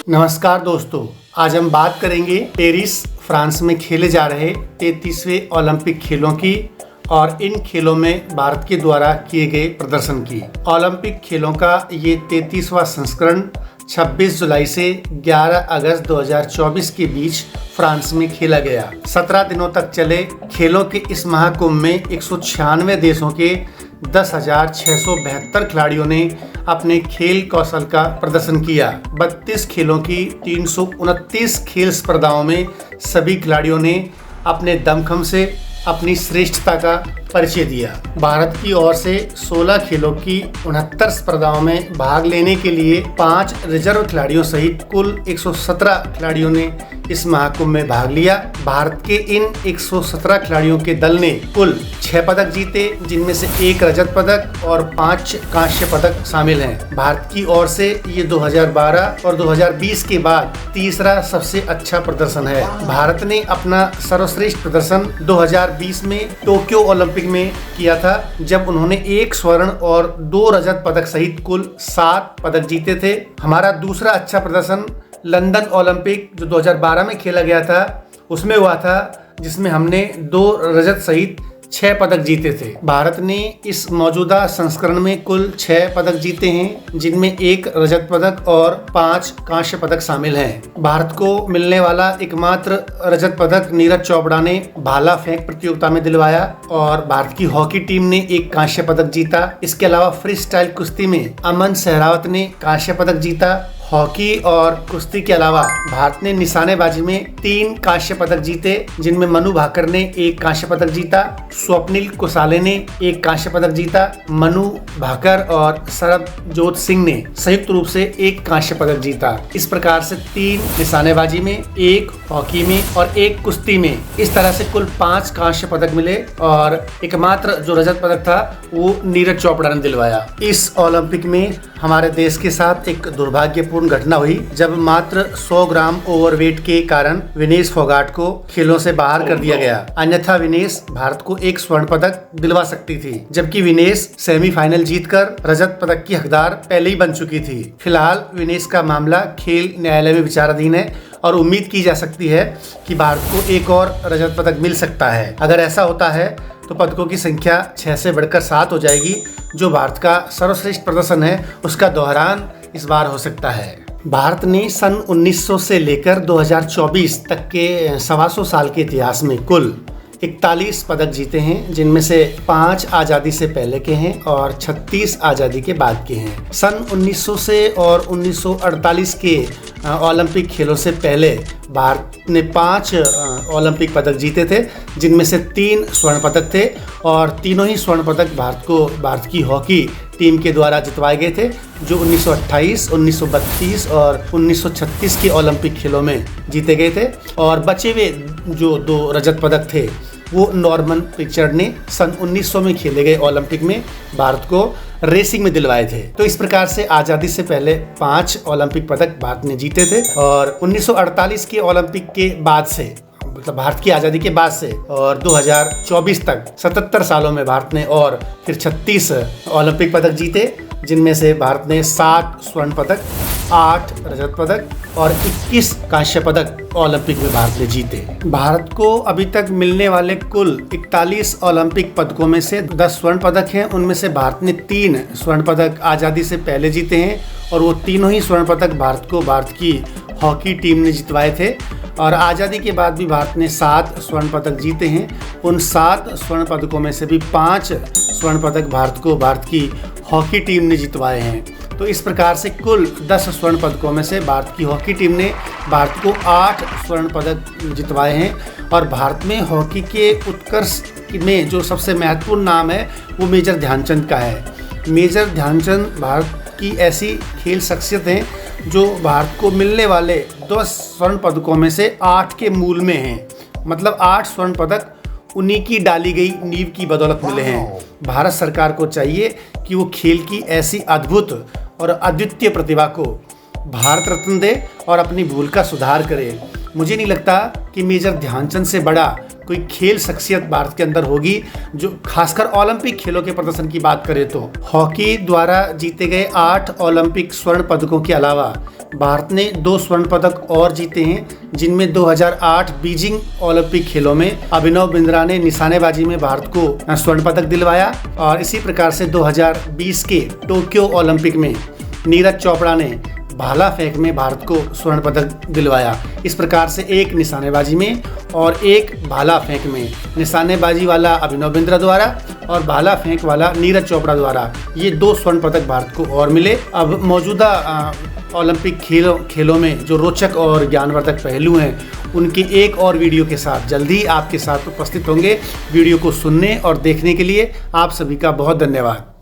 नमस्कार दोस्तों, आज हम बात करेंगे पेरिस फ्रांस में खेले जा रहे 33वें ओलंपिक खेलों की और इन खेलों में भारत के द्वारा किए गए प्रदर्शन की। ओलंपिक खेलों का ये 33वां संस्करण 26 जुलाई से 11 अगस्त 2024 के बीच फ्रांस में खेला गया। 17 दिनों तक चले खेलों के इस महाकुंभ में 196 देशों के 10,672 खिलाड़ियों ने अपने खेल कौशल का प्रदर्शन किया। 32 खेलों की 329 खेल स्पर्धाओं में सभी खिलाड़ियों ने अपने दमखम से अपनी श्रेष्ठता का परिचय दिया। भारत की ओर से 16 खेलों की 69 स्पर्धाओं में भाग लेने के लिए 5 रिजर्व खिलाड़ियों सहित कुल 117 खिलाड़ियों ने इस महाकुंभ में भाग लिया। भारत के इन 117 खिलाड़ियों के दल ने कुल 6 पदक जीते, जिनमें से 1 रजत पदक और 5 कांस्य पदक शामिल हैं। भारत की ओर से ये 2012 और 2020 के बाद तीसरा सबसे अच्छा प्रदर्शन है। भारत ने अपना सर्वश्रेष्ठ प्रदर्शन 2020 में टोक्यो ओलंपिक में किया था, जब उन्होंने 1 स्वर्ण और 2 रजत पदक सहित कुल 7 पदक जीते थे। हमारा दूसरा अच्छा प्रदर्शन लंदन ओलंपिक जो 2012 में खेला गया था उसमें हुआ था, जिसमें हमने 2 रजत सहित 6 पदक जीते थे। भारत ने इस मौजूदा संस्करण में कुल 6 पदक जीते हैं, जिनमें 1 रजत पदक और 5 कांस्य पदक शामिल हैं। भारत को मिलने वाला एकमात्र रजत पदक नीरज चोपड़ा ने भाला फेंक प्रतियोगिता में दिलवाया और भारत की हॉकी टीम ने 1 कांस्य पदक जीता। इसके अलावा फ्री स्टाइल कुश्ती में अमन सहरावत ने कांस्य पदक जीता। हॉकी और कुश्ती के अलावा भारत ने निशानेबाजी में 3 कांस्य पदक जीते, जिनमें मनु भाकर ने 1 कांस्य पदक जीता, स्वप्निल कुसाले ने 1 कांस्य पदक जीता। मनु भाकर और सरबजोत सिंह ने संयुक्त रूप से 1 कांस्य पदक जीता। इस प्रकार से 3 निशानेबाजी में, 1 हॉकी में और 1 कुश्ती में, इस तरह से कुल 5 कांस्य पदक मिले और एकमात्र जो रजत पदक था वो नीरज चोपड़ा ने दिलवाया। इस ओलंपिक में हमारे देश के साथ एक दुर्भाग्यपूर्ण घटना हुई, जब मात्र 100 ग्राम ओवरवेट के कारण विनेश फोगाट को खेलों से बाहर कर दिया गया। अन्यथा विनेश भारत को 1 स्वर्ण पदक दिलवा सकती थी, जबकि विनेश सेमीफाइनल जीतकर रजत पदक की हकदार पहले ही बन चुकी थी। फिलहाल विनेश का मामला खेल न्यायालय में विचाराधीन है और उम्मीद की जा सकती है कि भारत को 1 और रजत पदक मिल सकता है। अगर ऐसा होता है तो पदकों की संख्या 6 से बढ़कर 7 हो जाएगी। जो भारत का सर्वश्रेष्ठ प्रदर्शन है उसका दोहरान इस बार हो सकता है। भारत ने सन 1900 से लेकर 2024 तक के 125 साल के इतिहास में कुल 41 पदक जीते हैं, जिनमें से 5 आज़ादी से पहले के हैं और 36 आज़ादी के बाद के हैं। सन 1900 से और 1948 के ओलंपिक खेलों से पहले भारत ने 5 ओलंपिक पदक जीते थे, जिनमें से 3 स्वर्ण पदक थे और तीनों ही स्वर्ण पदक भारत की हॉकी टीम के द्वारा जितवाए गए थे, जो 1928, 1932 और 1936 के ओलंपिक खेलों में जीते गए थे। और बचे हुए जो 2 रजत पदक थे वो नॉर्मन पिचर्ड ने सन 1900 में खेले गए ओलंपिक में भारत को रेसिंग में दिलवाए थे। तो इस प्रकार से आज़ादी से पहले 5 ओलंपिक पदक भारत ने जीते थे और 1948 के ओलंपिक के बाद से, मतलब भारत की आज़ादी के बाद से और 2024 तक 77 सालों में भारत ने और फिर 36 ओलंपिक पदक जीते, जिनमें से भारत ने 7 स्वर्ण पदक, 8 रजत पदक और 21 कांस्य पदक ओलंपिक में भारत ने जीते। भारत को अभी तक मिलने वाले कुल 41 ओलंपिक पदकों में से 10 स्वर्ण पदक हैं। उनमें से भारत ने 3 स्वर्ण पदक आज़ादी से पहले जीते हैं और वो तीनों ही स्वर्ण पदक भारत की हॉकी टीम ने जितवाए थे। और आज़ादी के बाद भी भारत ने 7 स्वर्ण पदक जीते हैं। उन 7 स्वर्ण पदकों में से भी 5 स्वर्ण पदक भारत की हॉकी टीम ने जितवाए हैं। तो इस प्रकार से कुल 10 स्वर्ण पदकों में से भारत की हॉकी टीम ने भारत को 8 स्वर्ण पदक जितवाए हैं। और भारत में हॉकी के उत्कर्ष में जो सबसे महत्वपूर्ण नाम है वो मेजर ध्यानचंद का है। मेजर ध्यानचंद भारत की ऐसी खेल शख्सियत हैं जो भारत को मिलने वाले 10 स्वर्ण पदकों में से 8 के मूल में हैं। मतलब 8 स्वर्ण पदक उन्हीं की डाली गई नींव की बदौलत मिले हैं। भारत सरकार को चाहिए कि वो खेल की ऐसी अद्भुत और अद्वितीय प्रतिभा को भारत रत्न दे और अपनी भूल का सुधार करे। मुझे नहीं लगता कि मेजर ध्यानचंद से बड़ा कोई खेल शख्सियत भारत के अंदर होगी, जो खासकर ओलंपिक खेलों के प्रदर्शन की बात करें तो। हॉकी द्वारा जीते गए 8 ओलंपिक स्वर्ण पदकों के अलावा भारत ने 2 स्वर्ण पदक और जीते हैं, जिनमें 2008 बीजिंग ओलंपिक खेलों में अभिनव बिंद्रा ने निशानेबाजी में भारत को स्वर्ण पदक दिलवाया और इसी प्रकार से 2020 के टोक्यो ओलंपिक में नीरज चोपड़ा ने भाला फेंक में भारत को स्वर्ण पदक दिलवाया। इस प्रकार से एक निशानेबाजी में और एक भाला फेंक में, निशानेबाजी वाला अभिनव बिंद्रा द्वारा और भाला फेंक वाला नीरज चोपड़ा द्वारा, ये 2 स्वर्ण पदक भारत को और मिले। अब मौजूदा ओलंपिक खेलों में जो रोचक और ज्ञानवर्धक पहलू हैं, उनकी एक और वीडियो के साथ जल्दी आपके साथ उपस्थित होंगे। वीडियो को सुनने और देखने के लिए आप सभी का बहुत धन्यवाद।